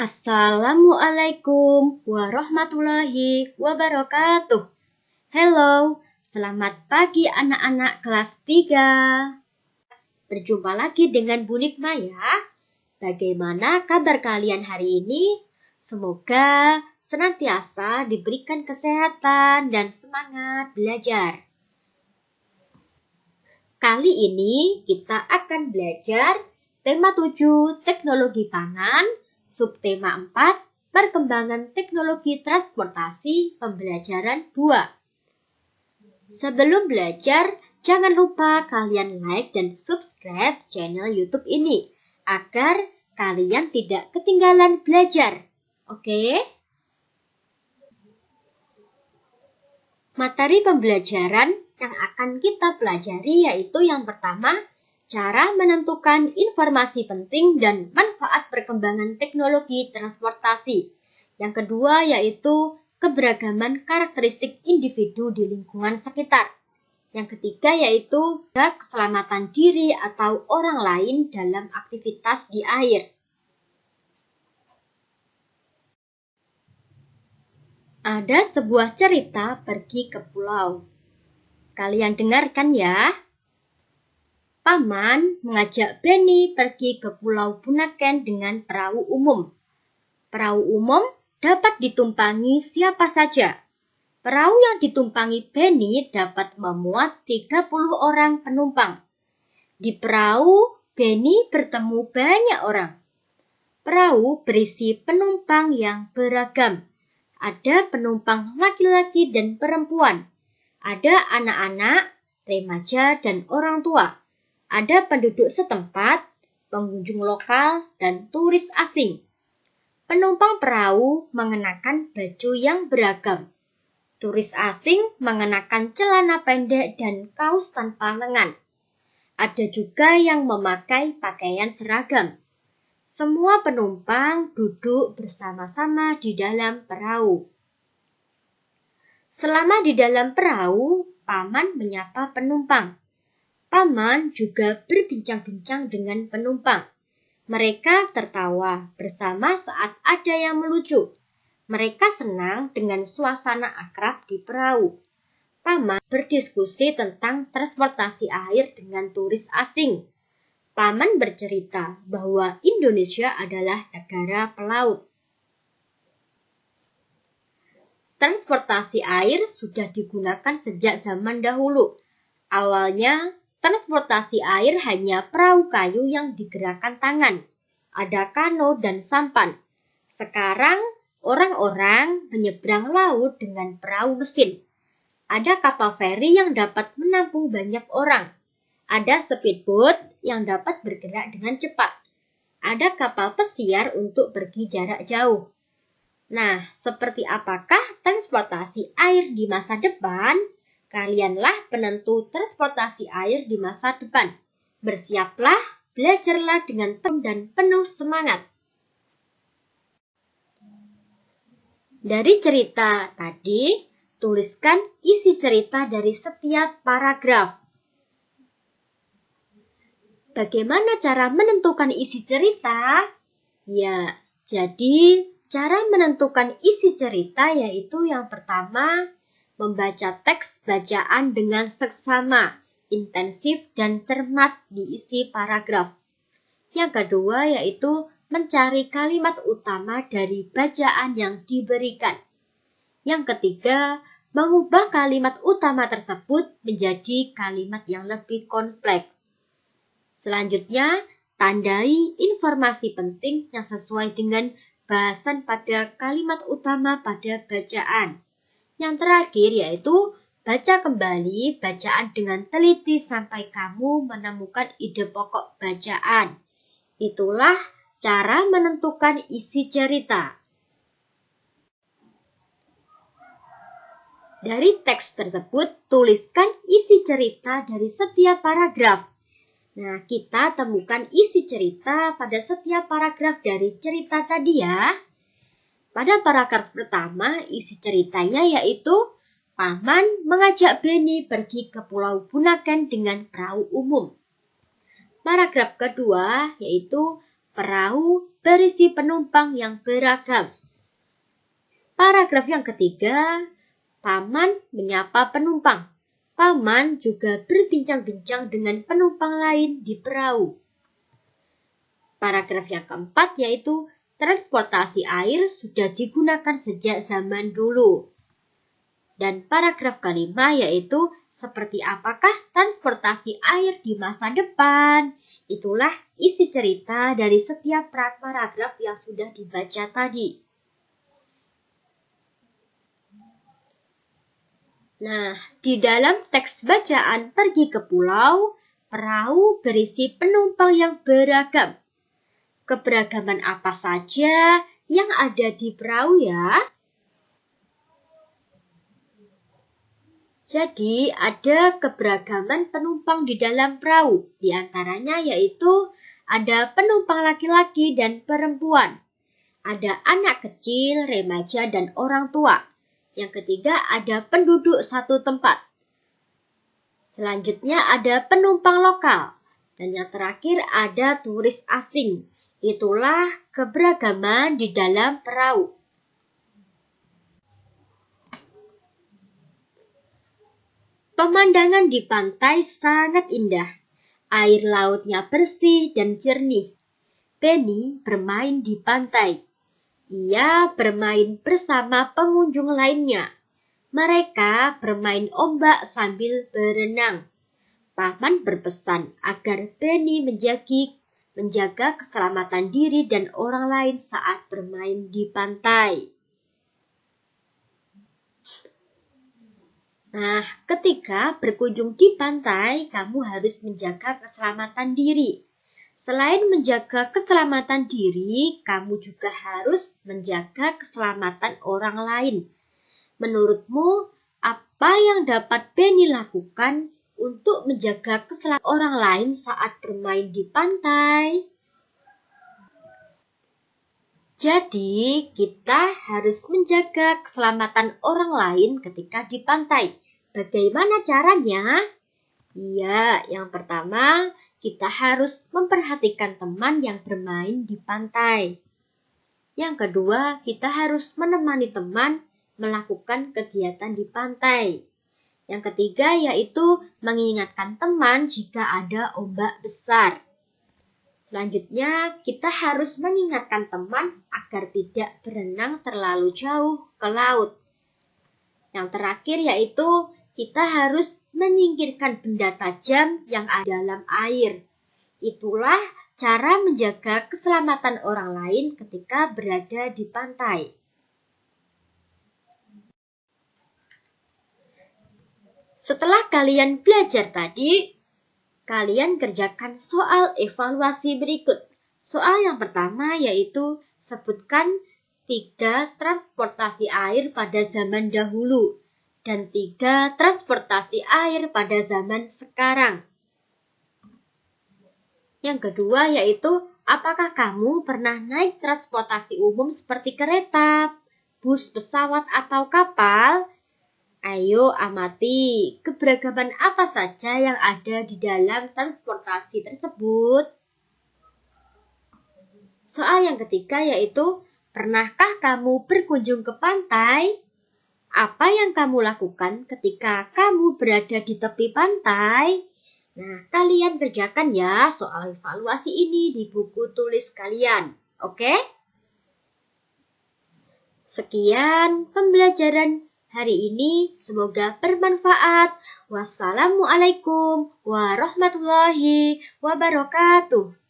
Assalamualaikum warahmatullahi wabarakatuh. Hello, selamat pagi anak-anak kelas 3. Berjumpa lagi dengan Bu Nikma ya. Bagaimana kabar kalian hari ini? Semoga senantiasa diberikan kesehatan dan semangat belajar. Kali ini kita akan belajar tema 7 teknologi pangan, subtema 4, perkembangan teknologi transportasi pembelajaran 2. Sebelum belajar, jangan lupa kalian like dan subscribe channel YouTube ini, agar kalian tidak ketinggalan belajar. Oke? Materi pembelajaran yang akan kita pelajari yaitu yang pertama, cara menentukan informasi penting dan manfaat perkembangan teknologi transportasi. Yang kedua yaitu keberagaman karakteristik individu di lingkungan sekitar. Yang ketiga yaitu keselamatan diri atau orang lain dalam aktivitas di air. Ada sebuah cerita pergi ke pulau. Kalian dengarkan ya. Paman mengajak Benny pergi ke Pulau Bunaken dengan perahu umum. Perahu umum dapat ditumpangi siapa saja. Perahu yang ditumpangi Benny dapat memuat 30 orang penumpang. Di perahu, Benny bertemu banyak orang. Perahu berisi penumpang yang beragam. Ada penumpang laki-laki dan perempuan. Ada anak-anak, remaja, dan orang tua. Ada penduduk setempat, pengunjung lokal, dan turis asing. Penumpang perahu mengenakan baju yang beragam. Turis asing mengenakan celana pendek dan kaos tanpa lengan. Ada juga yang memakai pakaian seragam. Semua penumpang duduk bersama-sama di dalam perahu. Selama di dalam perahu, Paman menyapa penumpang. Paman juga berbincang-bincang dengan penumpang. Mereka tertawa bersama saat ada yang melucu. Mereka senang dengan suasana akrab di perahu. Paman berdiskusi tentang transportasi air dengan turis asing. Paman bercerita bahwa Indonesia adalah negara pelaut. Transportasi air sudah digunakan sejak zaman dahulu. Awalnya, transportasi air hanya perahu kayu yang digerakkan tangan. Ada kano dan sampan. Sekarang, orang-orang menyeberang laut dengan perahu mesin. Ada kapal feri yang dapat menampung banyak orang. Ada speedboat yang dapat bergerak dengan cepat. Ada kapal pesiar untuk pergi jarak jauh. Nah, seperti apakah transportasi air di masa depan? Kalianlah penentu transportasi air di masa depan. Bersiaplah, belajarlah dengan penuh dan penuh semangat. Dari cerita tadi, tuliskan isi cerita dari setiap paragraf. Bagaimana cara menentukan isi cerita? Ya, jadi cara menentukan isi cerita yaitu yang pertama, membaca teks bacaan dengan seksama, intensif, dan cermat di isi paragraf. Yang kedua yaitu mencari kalimat utama dari bacaan yang diberikan. Yang ketiga, mengubah kalimat utama tersebut menjadi kalimat yang lebih kompleks. Selanjutnya, tandai informasi penting yang sesuai dengan bahasan pada kalimat utama pada bacaan. Yang terakhir yaitu baca kembali bacaan dengan teliti sampai kamu menemukan ide pokok bacaan. Itulah cara menentukan isi cerita. Dari teks tersebut, tuliskan isi cerita dari setiap paragraf. Nah, kita temukan isi cerita pada setiap paragraf dari cerita tadi ya. Pada paragraf pertama, isi ceritanya yaitu Paman mengajak Benny pergi ke Pulau Bunaken dengan perahu umum. Paragraf kedua yaitu perahu berisi penumpang yang beragam. Paragraf yang ketiga, Paman menyapa penumpang. Paman juga berbincang-bincang dengan penumpang lain di perahu. Paragraf yang keempat yaitu transportasi air sudah digunakan sejak zaman dulu. Dan paragraf kelima yaitu seperti apakah transportasi air di masa depan? Itulah isi cerita dari setiap paragraf yang sudah dibaca tadi. Nah, di dalam teks bacaan Pergi ke Pulau, perahu berisi penumpang yang beragam. Keberagaman apa saja yang ada di perahu ya? Jadi, ada keberagaman penumpang di dalam perahu. Di antaranya yaitu ada penumpang laki-laki dan perempuan. Ada anak kecil, remaja, dan orang tua. Yang ketiga ada penduduk satu tempat. Selanjutnya ada penumpang lokal. Dan yang terakhir ada turis asing. Itulah keberagaman di dalam perahu. Pemandangan di pantai sangat indah. Air lautnya bersih dan jernih. Benny bermain di pantai. Ia bermain bersama pengunjung lainnya. Mereka bermain ombak sambil berenang. Paman berpesan agar Benny menjaga keselamatan diri dan orang lain saat bermain di pantai. Nah, ketika berkunjung di pantai, kamu harus menjaga keselamatan diri. Selain menjaga keselamatan diri, kamu juga harus menjaga keselamatan orang lain. Menurutmu, apa yang dapat Benny lakukan untuk menjaga keselamatan orang lain saat bermain di pantai? Jadi, kita harus menjaga keselamatan orang lain ketika di pantai. Bagaimana caranya? Iya, yang pertama, kita harus memperhatikan teman yang bermain di pantai. Yang kedua, kita harus menemani teman melakukan kegiatan di pantai. Yang ketiga, yaitu mengingatkan teman jika ada ombak besar. Selanjutnya, kita harus mengingatkan teman agar tidak berenang terlalu jauh ke laut. Yang terakhir, yaitu kita harus menyingkirkan benda tajam yang ada dalam air. Itulah cara menjaga keselamatan orang lain ketika berada di pantai. Setelah kalian belajar tadi, kalian kerjakan soal evaluasi berikut. Soal yang pertama yaitu sebutkan 3 transportasi air pada zaman dahulu dan 3 transportasi air pada zaman sekarang. Yang kedua yaitu, apakah kamu pernah naik transportasi umum seperti kereta, bus, pesawat, atau kapal? Ayo amati keberagaman apa saja yang ada di dalam transportasi tersebut. Soal yang ketiga yaitu, pernahkah kamu berkunjung ke pantai? Apa yang kamu lakukan ketika kamu berada di tepi pantai? Nah, kalian kerjakan ya soal evaluasi ini di buku tulis kalian. Oke? Sekian pembelajaran hari ini. Semoga bermanfaat. Wassalamualaikum warahmatullahi wabarakatuh.